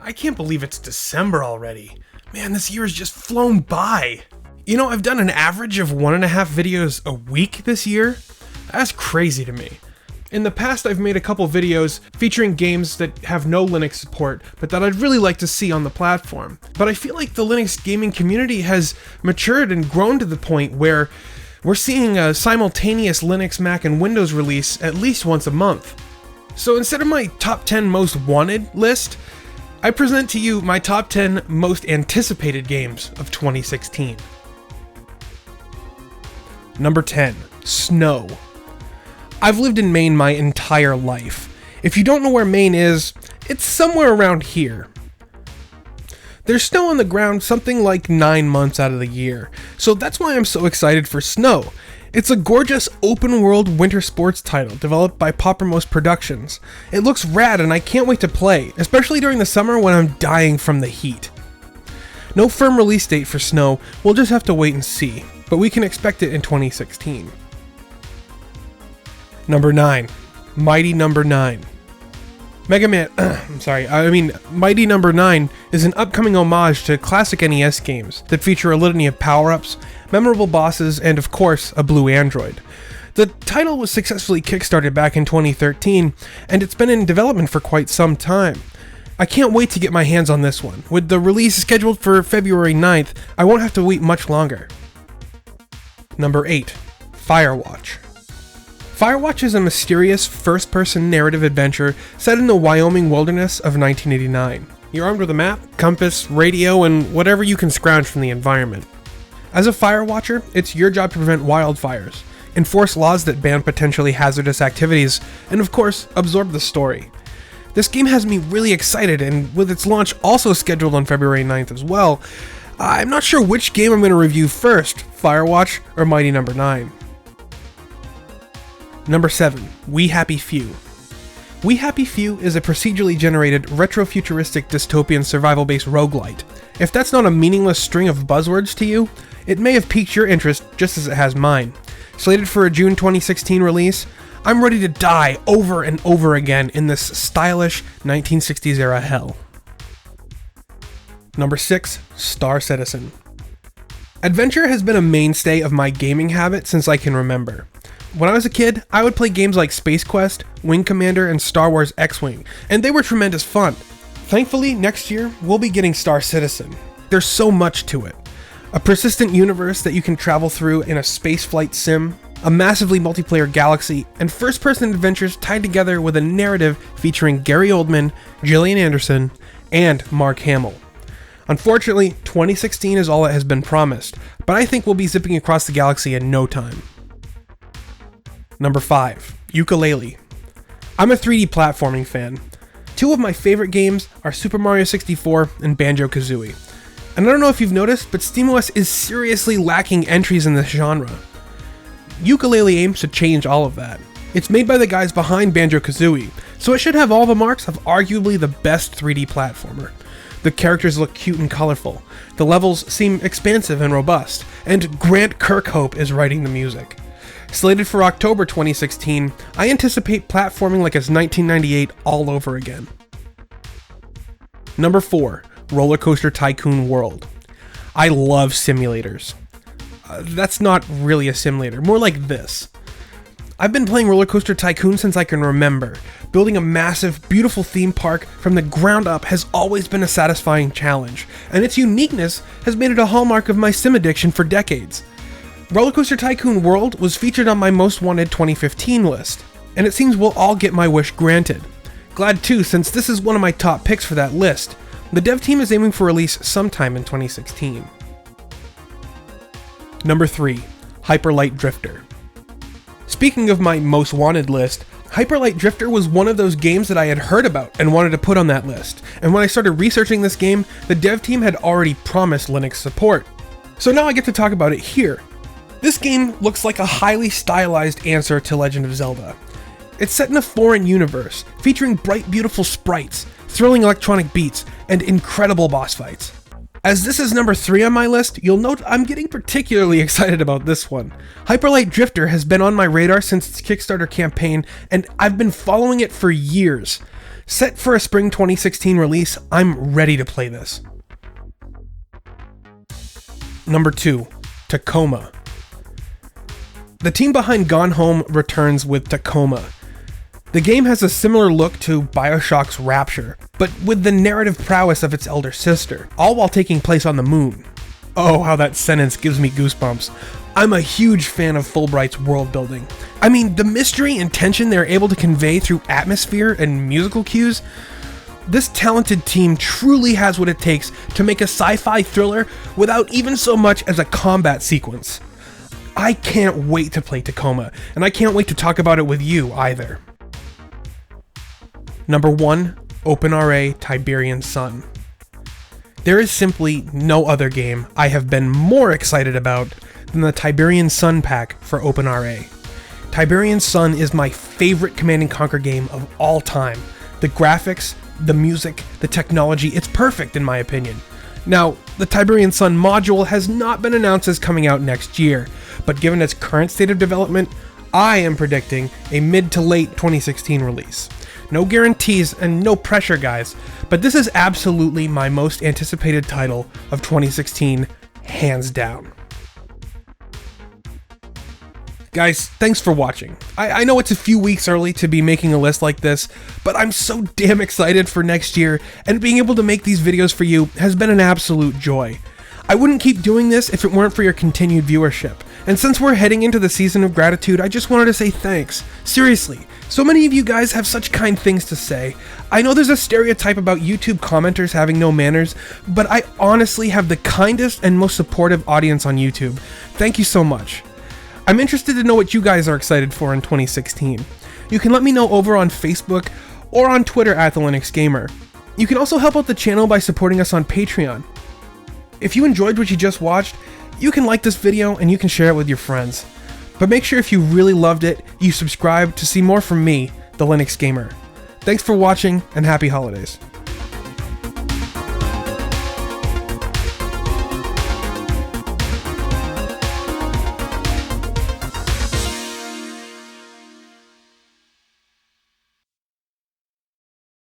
I can't believe it's December already. Man, this year has just flown by. You know, I've done an average of 1.5 videos a week this year. That's crazy to me. In the past, I've made a couple videos featuring games that have no Linux support, but that I'd really like to see on the platform. But I feel like the Linux gaming community has matured and grown to the point where we're seeing a simultaneous Linux, Mac, and Windows release at least once a month. So instead of my top 10 most wanted list, I present to you my top 10 most anticipated games of 2016. Number 10, Snow. I've lived in Maine my entire life. If you don't know where Maine is, it's somewhere around here. There's snow on the ground something like 9 months out of the year, so that's why I'm so excited for Snow. It's a gorgeous open-world winter sports title developed by Poppermost Productions. It looks rad and I can't wait to play, especially during the summer when I'm dying from the heat. No firm release date for Snow, we'll just have to wait and see, but we can expect it in 2016. Number 9, Mighty Number 9. Mighty Number 9 is an upcoming homage to classic NES games that feature a litany of power-ups, memorable bosses, and of course, a blue android. The title was successfully kickstarted back in 2013, and it's been in development for quite some time. I can't wait to get my hands on this one. With the release scheduled for February 9th, I won't have to wait much longer. Number 8, Firewatch. Firewatch is a mysterious first-person narrative adventure set in the Wyoming wilderness of 1989. You're armed with a map, compass, radio, and whatever you can scrounge from the environment. As a firewatcher, it's your job to prevent wildfires, enforce laws that ban potentially hazardous activities, and of course, absorb the story. This game has me really excited, and with its launch also scheduled on February 9th as well, I'm not sure which game I'm going to review first, Firewatch or Mighty Number 9. Number 7, We Happy Few. We Happy Few is a procedurally generated, retro-futuristic dystopian survival-based roguelite. If that's not a meaningless string of buzzwords to you, it may have piqued your interest just as it has mine. Slated for a June 2016 release, I'm ready to die over and over again in this stylish 1960s era hell. Number 6, Star Citizen. Adventure has been a mainstay of my gaming habit since I can remember. When I was a kid, I would play games like Space Quest, Wing Commander, and Star Wars X-Wing, and they were tremendous fun. Thankfully, next year, we'll be getting Star Citizen. There's so much to it. A persistent universe that you can travel through in a spaceflight sim, a massively multiplayer galaxy, and first-person adventures tied together with a narrative featuring Gary Oldman, Gillian Anderson, and Mark Hamill. Unfortunately, 2016 is all that has been promised, but I think we'll be zipping across the galaxy in no time. Number 5, Yooka-Laylee. I'm a 3D platforming fan. Two of my favorite games are Super Mario 64 and Banjo-Kazooie. And I don't know if you've noticed, but SteamOS is seriously lacking entries in this genre. Yooka-Laylee aims to change all of that. It's made by the guys behind Banjo-Kazooie, so it should have all the marks of arguably the best 3D platformer. The characters look cute and colorful, the levels seem expansive and robust, and Grant Kirkhope is writing the music. Slated for October 2016, I anticipate platforming like it's 1998 all over again. Number 4, Roller Coaster Tycoon World. I love simulators. That's not really a simulator, more like this. I've been playing Roller Coaster Tycoon since I can remember. Building a massive, beautiful theme park from the ground up has always been a satisfying challenge, and its uniqueness has made it a hallmark of my sim addiction for decades. Roller Coaster Tycoon World was featured on my Most Wanted 2015 list, and it seems we'll all get my wish granted. Glad too, since this is one of my top picks for that list. The dev team is aiming for release sometime in 2016. Number 3, Hyperlight Drifter. Speaking of my Most Wanted list, Hyperlight Drifter was one of those games that I had heard about and wanted to put on that list, and when I started researching this game, the dev team had already promised Linux support. So now I get to talk about it here. This game looks like a highly stylized answer to Legend of Zelda. It's set in a foreign universe, featuring bright, beautiful sprites, thrilling electronic beats, and incredible boss fights. As this is number 3 on my list, you'll note I'm getting particularly excited about this one. Hyperlight Drifter has been on my radar since its Kickstarter campaign, and I've been following it for years. Set for a spring 2016 release, I'm ready to play this. Number 2, Tacoma. The team behind Gone Home returns with Tacoma. The game has a similar look to BioShock's Rapture, but with the narrative prowess of its elder sister, all while taking place on the moon. Oh, how that sentence gives me goosebumps. I'm a huge fan of Fulbright's world building. I mean, the mystery and tension they're able to convey through atmosphere and musical cues. This talented team truly has what it takes to make a sci-fi thriller without even so much as a combat sequence. I can't wait to play Tacoma, and I can't wait to talk about it with you either. Number 1, OpenRA Tiberian Sun. There is simply no other game I have been more excited about than the Tiberian Sun pack for OpenRA. Tiberian Sun is my favorite Command & Conquer game of all time. The graphics, the music, the technology, it's perfect in my opinion. Now, the Tiberian Sun module has not been announced as coming out next year, but given its current state of development, I am predicting a mid to late 2016 release. No guarantees and no pressure, guys, but this is absolutely my most anticipated title of 2016, hands down. Guys, thanks for watching. I know it's a few weeks early to be making a list like this, but I'm so damn excited for next year, and being able to make these videos for you has been an absolute joy. I wouldn't keep doing this if it weren't for your continued viewership. And since we're heading into the season of gratitude, I just wanted to say thanks. Seriously, so many of you guys have such kind things to say. I know there's a stereotype about YouTube commenters having no manners, but I honestly have the kindest and most supportive audience on YouTube. Thank you so much. I'm interested to know what you guys are excited for in 2016. You can let me know over on Facebook or on Twitter at The Linux Gamer. You can also help out the channel by supporting us on Patreon. If you enjoyed what you just watched, you can like this video and you can share it with your friends. But make sure if you really loved it, you subscribe to see more from me, The Linux Gamer. Thanks for watching and happy holidays.